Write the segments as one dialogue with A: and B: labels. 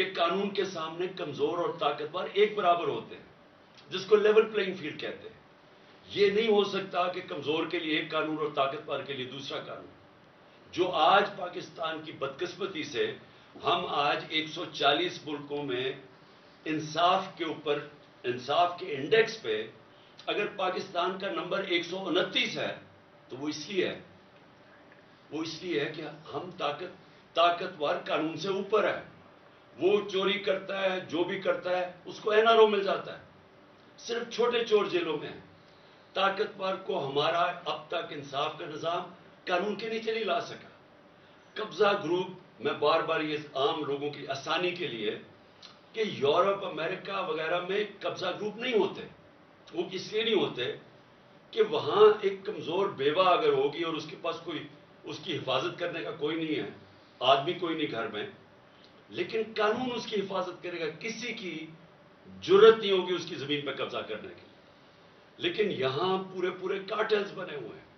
A: کہ قانون کے سامنے کمزور اور طاقتور ایک برابر ہوتے ہیں، جس کو لیول پلینگ فیلڈ کہتے ہیں۔ یہ نہیں ہو سکتا کہ کمزور کے لیے ایک قانون اور طاقتور کے لیے دوسرا قانون۔ جو آج پاکستان کی بدقسمتی سے ہم آج 140 ملکوں میں انصاف کے اوپر، انصاف کے انڈیکس پہ اگر پاکستان کا نمبر 129 ہے تو وہ اس لیے ہے کہ ہم طاقتور قانون سے اوپر ہے۔ وہ چوری کرتا ہے، جو بھی کرتا ہے اس کو این آر او مل جاتا ہے، صرف چھوٹے چور جیلوں میں ہیں۔ طاقتور کو ہمارا اب تک انصاف کا نظام قانون کے نیچے نہیں لا سکا۔ قبضہ گروپ، میں بار بار یہ عام لوگوں کی آسانی کے لیے کہ یورپ، امریکہ وغیرہ میں قبضہ گروپ نہیں ہوتے۔ وہ اس لیے نہیں ہوتے کہ وہاں ایک کمزور بیوہ اگر ہوگی اور اس کے پاس کوئی اس کی حفاظت کرنے کا کوئی نہیں ہے، آدمی کوئی نہیں گھر میں، لیکن قانون اس کی حفاظت کرے گا، کسی کی جرت نہیں ہوگی اس کی زمین پہ قبضہ کرنے کی۔ لیکن یہاں پورے کارٹلز بنے ہوئے ہیں،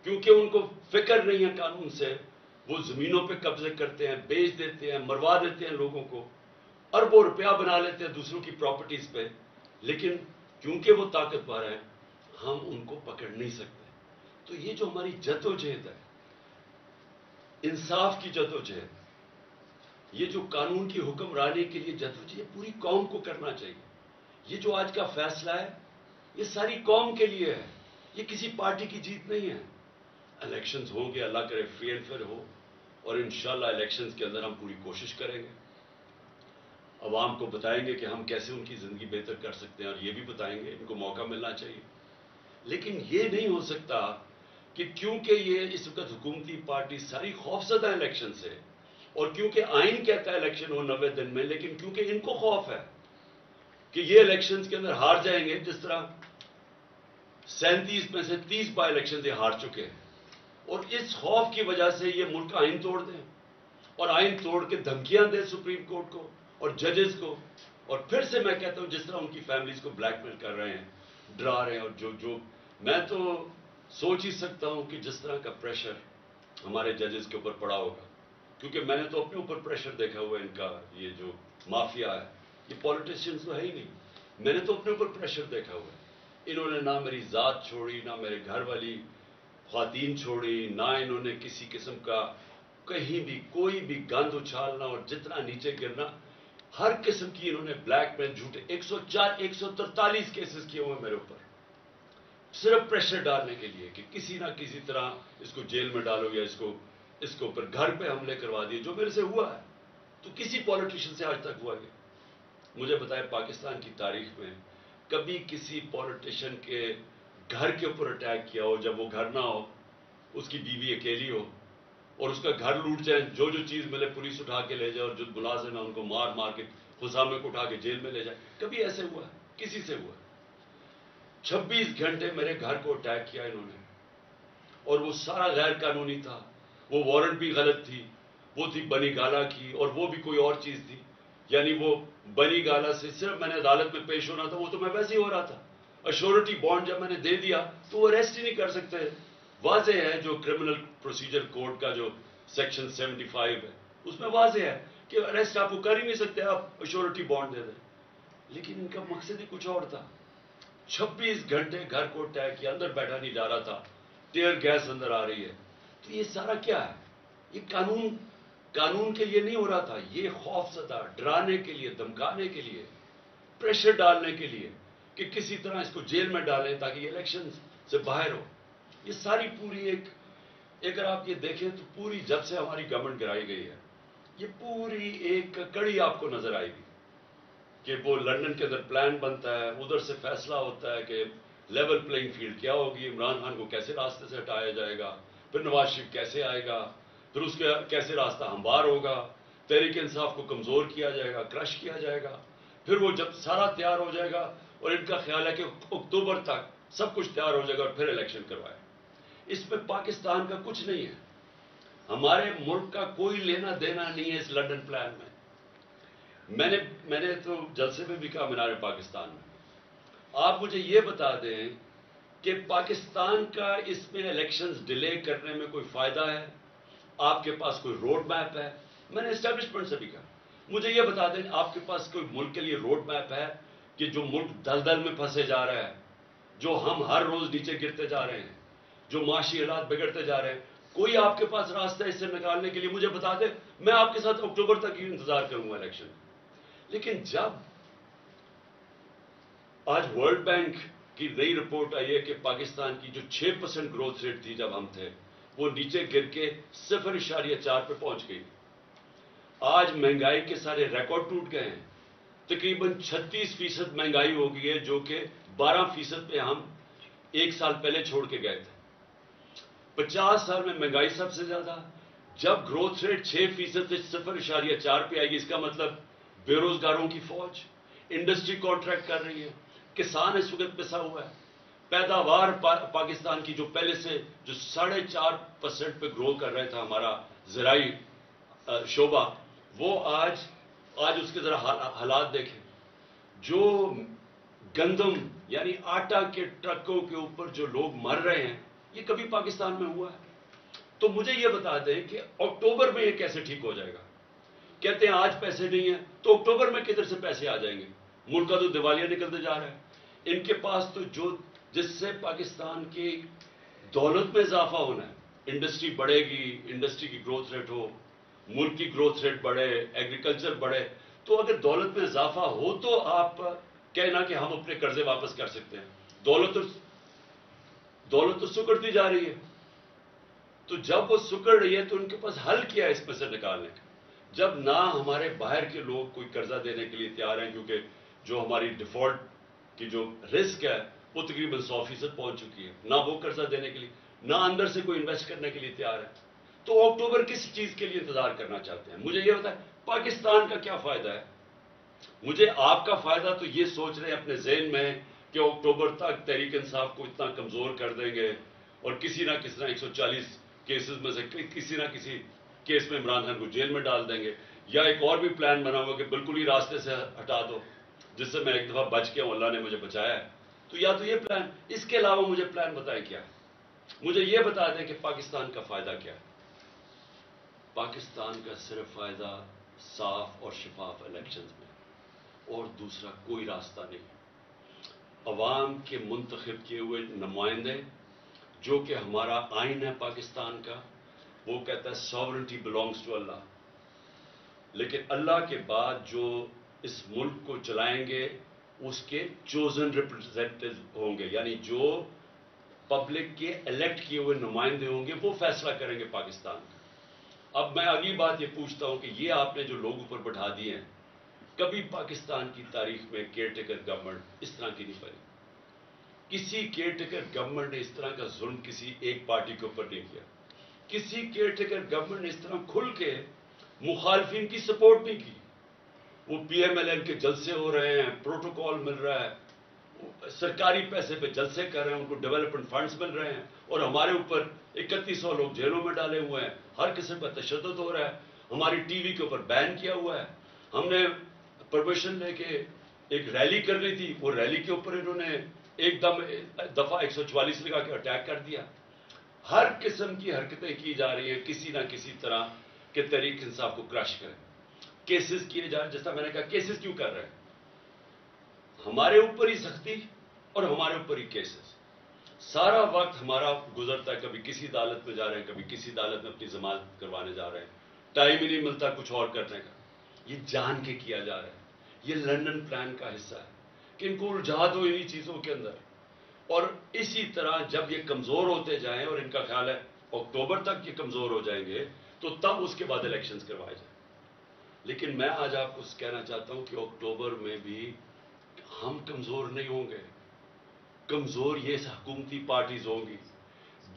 A: کیونکہ ان کو فکر نہیں ہے قانون سے، وہ زمینوں پہ قبضے کرتے ہیں، بیچ دیتے ہیں، مروا دیتے ہیں لوگوں کو، اربوں روپیہ بنا لیتے ہیں دوسروں کی پراپرٹیز پہ۔ لیکن کیونکہ وہ طاقتور ہیں ہم ان کو پکڑ نہیں سکتے۔ تو یہ جو ہماری جدوجہد ہے، انصاف کی جدوجہد، یہ جو قانون کی حکمرانی کے لیے جدوجہد، یہ پوری قوم کو کرنا چاہیے۔ یہ جو آج کا فیصلہ ہے یہ ساری قوم کے لیے ہے، یہ کسی پارٹی کی جیت نہیں ہے۔ الیکشنز ہوں گے، اللہ کرے فری اینڈ فیئر ہو، اور انشاءاللہ الیکشنز کے اندر ہم پوری کوشش کریں گے، عوام کو بتائیں گے کہ ہم کیسے ان کی زندگی بہتر کر سکتے ہیں، اور یہ بھی بتائیں گے ان کو موقع ملنا چاہیے۔ لیکن یہ نہیں ہو سکتا کہ کیونکہ یہ اس وقت حکومتی پارٹی ساری خوفزدہ الیکشن سے، اور کیونکہ آئین کہتا ہے الیکشن ہو 90 دن میں، لیکن کیونکہ ان کو خوف ہے کہ یہ الیکشنز کے اندر ہار جائیں گے، جس طرح 37 میں سے 30 بائی الیکشن یہ ہار چکے ہیں، اور اس خوف کی وجہ سے یہ ملک کا آئین توڑ دیں، اور آئین توڑ کے دھمکیاں دیں سپریم کورٹ کو اور ججز کو، اور پھر سے میں کہتا ہوں جس طرح ان کی فیملیز کو بلیک میل کر رہے ہیں، ڈرا رہے ہیں، اور جو میں تو سوچ ہی سکتا ہوں کہ جس طرح کا پریشر ہمارے ججز کے اوپر پڑا ہوگا، کیونکہ میں نے تو اپنے اوپر پریشر دیکھا ہوا ہے ان کا، یہ جو مافیا ہے، یہ پولیٹیشینز تو ہے ہی نہیں، میں نے تو اپنے اوپر پریشر دیکھا ہوا ہے۔ انہوں نے نہ میری ذات چھوڑی، نہ میرے گھر والی خواتین چھوڑی، نہ انہوں نے کسی قسم کا کہیں بھی کوئی بھی گند اچھالنا اور جتنا نیچے گرنا، ہر قسم کی انہوں نے بلیک میل، جھوٹے 143 کیسز کیے ہوئے میرے اوپر، صرف پریشر ڈالنے کے لیے کہ کسی نہ کسی طرح اس کو جیل میں ڈالو، یا اس کو اوپر گھر پہ حملے کروا دیے، جو میرے سے ہوا ہے۔ تو کسی پولیٹیشین سے آج تک ہوا ہے؟ مجھے بتائے پاکستان کی تاریخ میں کبھی کسی پولیٹیشین کے گھر کے اوپر اٹیک کیا ہو، جب وہ گھر نہ ہو، اس کی بیوی اکیلی ہو، اور اس کا گھر لوٹ جائے، جو چیز ملے پولیس اٹھا کے لے جائے، اور جو ملازم ہے ان کو مار کے خسامے کو اٹھا کے جیل میں لے جائے؟ کبھی ایسے ہوا ہے؟ کسی سے ہوا ہے؟ 26 گھنٹے میرے گھر کو اٹیک کیا انہوں نے، اور وہ سارا غیر قانونی تھا، وہ وارنٹ بھی غلط تھی، وہ تھی بنی گالا کی، اور وہ بھی کوئی اور چیز تھی، یعنی وہ بنی گالا سے صرف میں نے عدالت میں پیش ہونا تھا، وہ تو میں ویسے ہی ہو رہا تھا، ایشورٹی بانڈ جب میں نے دے دیا تو وہ ریسٹ ہی نہیں کر سکتے۔ واضح ہے جو کرمنل پروسیجر کوڈ کا جو سیکشن 75 ہے اس میں واضح ہے کہ اریسٹ آپ کو کر ہی نہیں سکتے، آپ ایشورٹی بانڈ دے دیں، لیکن ان کا مقصد ہی کچھ اور تھا۔ 26 گھنٹے گھر کو اٹیک کیا، اندر بیٹھا نہیں جا رہا تھا، ٹیئر گیس اندر آ رہی ہے۔ تو یہ سارا کیا ہے؟ یہ قانون کے لیے نہیں ہو رہا تھا، یہ خوف زدہ، ڈرانے کے لیے، دھمکانے کے لیے، پریشر ڈالنے کے لیے کہ کسی طرح اس کو جیل میں ڈالیں تاکہ یہ الیکشن سے باہر ہو۔ یہ ساری پوری اگر آپ یہ دیکھیں تو پوری جب سے ہماری گورنمنٹ گرائی گئی ہے، یہ پوری ایک کڑی آپ کو نظر آئے گی کہ وہ لندن کے اندر پلان بنتا ہے، ادھر سے فیصلہ ہوتا ہے کہ لیول پلینگ فیلڈ کیا ہوگی، عمران خان کو کیسے راستے سے ہٹایا جائے گا، پھر نواز شریف کیسے آئے گا، پھر اس کا کیسے راستہ ہموار ہوگا، تحریک انصاف کو کمزور کیا جائے گا، کرش کیا جائے گا، پھر وہ جب سارا تیار ہو جائے گا، اور ان کا خیال ہے کہ اکتوبر تک سب کچھ تیار ہو جائے گا اور پھر الیکشن کروائے۔ اس میں پاکستان کا کچھ نہیں ہے، ہمارے ملک کا کوئی لینا دینا نہیں ہے اس لنڈن پلان میں۔ میں نے تو جلسے میں بھی کہا مینار پاکستان میں، آپ مجھے یہ بتا دیں کہ پاکستان کا اس میں الیکشنز ڈیلے کرنے میں کوئی فائدہ ہے؟ آپ کے پاس کوئی روڈ میپ ہے؟ میں نے اسٹیبلشمنٹ سے بھی کہا مجھے یہ بتا دیں آپ کے پاس کوئی ملک کے لیے روڈ میپ ہے کہ جو ملک دلدل میں پھنسے جا رہا ہے, جو ہم ہر روز نیچے گرتے جا رہے ہیں, جو معاشی حالات بگڑتے جا رہے ہیں, کوئی آپ کے پاس راستہ اس سے نکالنے کے لیے مجھے بتا دے. میں آپ کے ساتھ اکتوبر تک ہی انتظار کروں گا الیکشن. لیکن جب آج ورلڈ بینک کی نئی رپورٹ آئی ہے کہ پاکستان کی جو 6% گروتھ ریٹ تھی جب ہم تھے, وہ نیچے گر کے 0.4 پہ پہنچ گئی. آج مہنگائی کے سارے ریکارڈ ٹوٹ گئے ہیں. تقریباً 36% مہنگائی ہو گئی ہے, جو کہ 12% پہ ہم ایک سال پہلے چھوڑ کے گئے تھے. 50 سال میں مہنگائی سب سے زیادہ. جب گروتھ ریٹ 6% سے 0.4 پہ آئے گی, اس کا مطلب بے روزگاروں کی فوج, انڈسٹری کانٹریکٹ کر رہی ہے, کسان اس وقت پسا ہوا ہے. پیداوار پاکستان کی جو پہلے سے جو 4.5% پہ گرو کر رہا تھا ہمارا زرعی شعبہ, وہ آج اس کے ذرا حالات دیکھیں. جو گندم یعنی آٹا کے ٹرکوں کے اوپر جو لوگ مر رہے ہیں, یہ کبھی پاکستان میں ہوا ہے؟ تو مجھے یہ بتا دیں کہ اکتوبر میں یہ کیسے ٹھیک ہو جائے گا؟ کہتے ہیں آج پیسے نہیں ہیں, تو اکتوبر میں کدھر سے پیسے آ جائیں گے؟ ملک کا تو دیوالیہ نکلتے جا رہا ہے. ان کے پاس تو جس سے پاکستان کی دولت میں اضافہ ہونا ہے, انڈسٹری بڑھے گی, انڈسٹری کی گروتھ ریٹ ہو, ملک کی گروتھ ریٹ بڑھے, ایگریکلچر بڑھے, تو اگر دولت میں اضافہ ہو تو آپ کہنا کہ ہم اپنے قرضے واپس کر سکتے ہیں. دولت تو سکڑتی جا رہی ہے. تو جب وہ سکڑ رہی ہے تو ان کے پاس حل کیا ہے اس میں سے نکالنے کا؟ جب نہ ہمارے باہر کے لوگ کوئی قرضہ دینے کے لیے تیار ہیں, کیونکہ جو ہماری ڈیفالٹ کی جو رسک ہے وہ تقریباً 100% پہنچ چکی ہے, نہ وہ قرضہ دینے کے لیے, نہ اندر سے کوئی انویسٹ کرنے کے لیے تیار ہے. تو اکتوبر کس چیز کے لیے انتظار کرنا چاہتے ہیں؟ مجھے یہ بتائیں, پاکستان کا کیا فائدہ ہے؟ مجھے آپ کا فائدہ تو یہ سوچ رہے ہیں اپنے ذہن میں کہ اکتوبر تک تحریک انصاف کو اتنا کمزور کر دیں گے اور کسی نہ کسی طرح 140 کیسز میں سے کسی نہ کسی کیس میں عمران خان کو جیل میں ڈال دیں گے, یا ایک اور بھی پلان بنا ہوا کہ بالکل ہی راستے سے ہٹا دو, جس سے میں ایک دفعہ بچ گیا ہوں, اللہ نے مجھے بچایا ہے. تو یا تو یہ پلان, اس کے علاوہ مجھے پلان بتائیں کیا ہے. مجھے یہ بتا دیں کہ پاکستان کا فائدہ کیا ہے. پاکستان کا صرف فائدہ صاف اور شفاف الیکشنز میں, اور دوسرا کوئی راستہ نہیں. عوام کے منتخب کیے ہوئے نمائندے, جو کہ ہمارا آئین ہے پاکستان کا, وہ کہتا ہے ساورنٹی بلانگس ٹو اللہ, لیکن اللہ کے بعد جو اس ملک کو چلائیں گے اس کے چوزن ریپرزینٹیو ہوں گے, یعنی جو پبلک کے الیکٹ کیے ہوئے نمائندے ہوں گے, وہ فیصلہ کریں گے پاکستان کا. اب میں اگلی بات یہ پوچھتا ہوں کہ یہ آپ نے جو لوگ اوپر بٹھا دیے ہیں, کبھی پاکستان کی تاریخ میں کیئر ٹیکر گورنمنٹ اس طرح کی نہیں بنی. کسی کیئر ٹیکر گورنمنٹ نے اس طرح کا ظلم کسی ایک پارٹی کے اوپر نہیں کیا. کسی کیئر ٹیکر گورنمنٹ نے اس طرح کھل کے مخالفین کی سپورٹ نہیں کی. وہ پی ایم ایل این کے جلسے ہو رہے ہیں, پروٹوکول مل رہا ہے, سرکاری پیسے پہ جلسے کر رہے ہیں, ان کو ڈیولپمنٹ فنڈز مل رہے ہیں, اور ہمارے اوپر 3100 لوگ جیلوں میں ڈالے ہوئے ہیں, ہر قسم کا تشدد ہو رہا ہے, ہماری ٹی وی کے اوپر بین کیا ہوا ہے. ہم نے پرمیشن لے کے ایک ریلی کرنی تھی, وہ ریلی کے اوپر انہوں نے ایک دم دفعہ 144 لگا کے اٹیک کر دیا. ہر قسم کی حرکتیں کی جا رہی ہیں کسی نہ کسی طرح کہ تحریک انصاف کو کرش کریں. کیسز کیے جا رہے ہیں, جیسا میں نے کہا کیسز کیوں کر رہے ہیں؟ ہمارے اوپر ہی سختی اور ہمارے اوپر ہی کیسز. سارا وقت ہمارا گزرتا ہے, کبھی کسی عدالت میں جا رہے ہیں, کبھی کسی عدالت میں اپنی ضمانت کروانے جا رہے ہیں, ٹائم ہی نہیں ملتا کچھ اور کرنے کا. یہ جان کے کیا جا رہا ہے, یہ لندن پلان کا حصہ ہے کہ ان کو الجھا دو انہی چیزوں کے اندر, اور اسی طرح جب یہ کمزور ہوتے جائیں, اور ان کا خیال ہے اکتوبر تک یہ کمزور ہو جائیں گے, تو تب اس کے بعد الیکشنز کروائے جائیں. لیکن میں آج آپ کو کہنا چاہتا ہوں کہ اکتوبر میں بھی ہم کمزور نہیں ہوں گے. کمزور یہ حکومتی پارٹیز ہوں گی.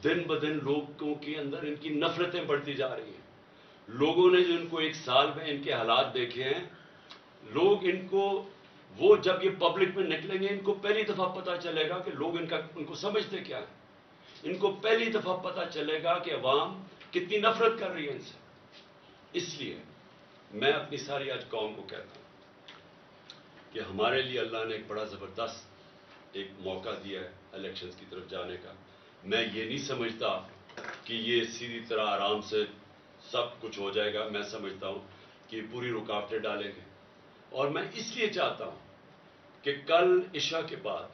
A: دن بدن لوگوں کے اندر ان کی نفرتیں بڑھتی جا رہی ہیں. لوگوں نے جو ان کو ایک سال میں ان کے حالات دیکھے ہیں, لوگ ان کو, وہ جب یہ پبلک میں نکلیں گے, ان کو پہلی دفعہ پتا چلے گا کہ لوگ ان کو سمجھتے کیا ہیں. ان کو پہلی دفعہ پتا چلے گا کہ عوام کتنی نفرت کر رہی ہے ان سے. اس لیے میں اپنی ساری آج قوم کو کہتا ہوں کہ ہمارے لیے اللہ نے ایک بڑا زبردست ایک موقع دیا ہے الیکشنز کی طرف جانے کا. میں یہ نہیں سمجھتا کہ یہ سیدھی طرح آرام سے سب کچھ ہو جائے گا. میں سمجھتا ہوں کہ پوری رکاوٹیں ڈالیں گے. اور میں اس لیے چاہتا ہوں کہ کل عشاء کے بعد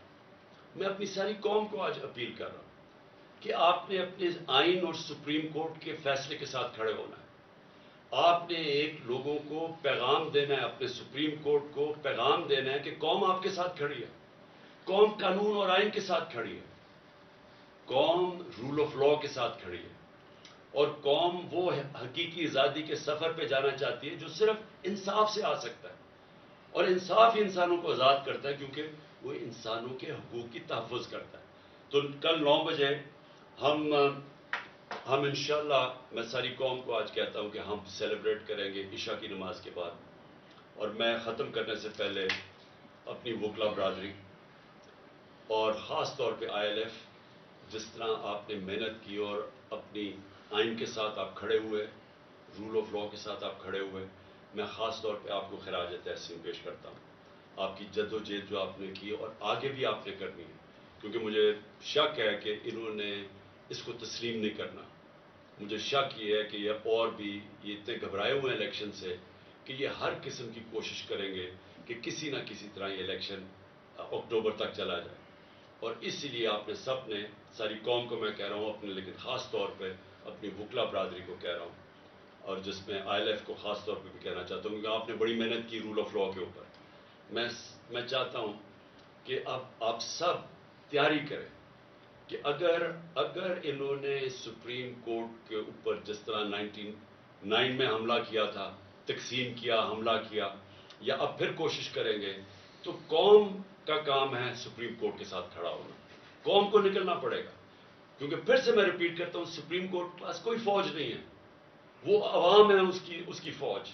A: میں اپنی ساری قوم کو آج اپیل کر رہا ہوں کہ آپ نے اپنے آئین اور سپریم کورٹ کے فیصلے کے ساتھ کھڑے ہونا ہے. آپ نے ایک لوگوں کو پیغام دینا ہے، اپنے سپریم کورٹ کو پیغام دینا ہے کہ قوم آپ کے ساتھ کھڑی ہے، قوم قانون اور آئین کے ساتھ کھڑی ہے، قوم رول آف لا کے ساتھ کھڑی ہے، اور قوم وہ حقیقی آزادی کے سفر پہ جانا چاہتی ہے جو صرف انصاف سے آ سکتا ہے. اور انصاف ہی انسانوں کو آزاد کرتا ہے، کیونکہ وہ انسانوں کے حقوق کی تحفظ کرتا ہے. تو کل 9 بجے ہم انشاءاللہ، میں ساری قوم کو آج کہتا ہوں کہ ہم سیلیبریٹ کریں گے عشاء کی نماز کے بعد. اور میں ختم کرنے سے پہلے اپنی وکلا برادری اور خاص طور پہ ILF، جس طرح آپ نے محنت کی اور اپنی آئین کے ساتھ آپ کھڑے ہوئے، رول آف لا کے ساتھ آپ کھڑے ہوئے، میں خاص طور پہ آپ کو خراج تحسین پیش کرتا ہوں. آپ کی جد و جہد جو آپ نے کی اور آگے بھی آپ نے کرنی ہے، کیونکہ مجھے شک ہے کہ انہوں نے اس کو تسلیم نہیں کرنا. مجھے شک یہ ہے کہ یہ اور بھی یہ اتنے گھبرائے ہوئے ہیں الیکشن سے کہ یہ ہر قسم کی کوشش کریں گے کہ کسی نہ کسی طرح یہ الیکشن اکتوبر تک چلا جائے. اور اسی لیے آپ نے سب نے، ساری قوم کو میں کہہ رہا ہوں اپنے، لیکن خاص طور پہ اپنی وکلا برادری کو کہہ رہا ہوں، اور جس میں ILF کو خاص طور پہ بھی کہنا چاہتا ہوں، کیونکہ آپ نے بڑی محنت کی رول آف لا کے اوپر. میں چاہتا ہوں کہ اب آپ سب تیاری کریں کہ اگر انہوں نے سپریم کورٹ کے اوپر جس طرح 99 میں حملہ کیا تھا، تقسیم کیا، حملہ کیا، یا اب پھر کوشش کریں گے، تو قوم کا کام ہے سپریم کورٹ کے ساتھ کھڑا ہونا. قوم کو نکلنا پڑے گا، کیونکہ پھر سے میں ریپیٹ کرتا ہوں، سپریم کورٹ کے پاس کوئی فوج نہیں ہے، وہ عوام ہے اس کی فوج.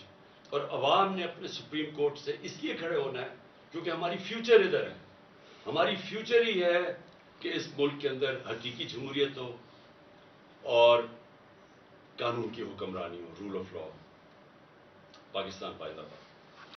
A: اور عوام نے اپنے سپریم کورٹ سے اس لیے کھڑے ہونا ہے کیونکہ ہماری فیوچر ادھر ہے. ہماری فیوچر ہی ہے کہ اس ملک کے اندر حقیقی جمہوریت ہو اور قانون کی حکمرانی ہو، رول آف لا. پاکستان پائندہ باد.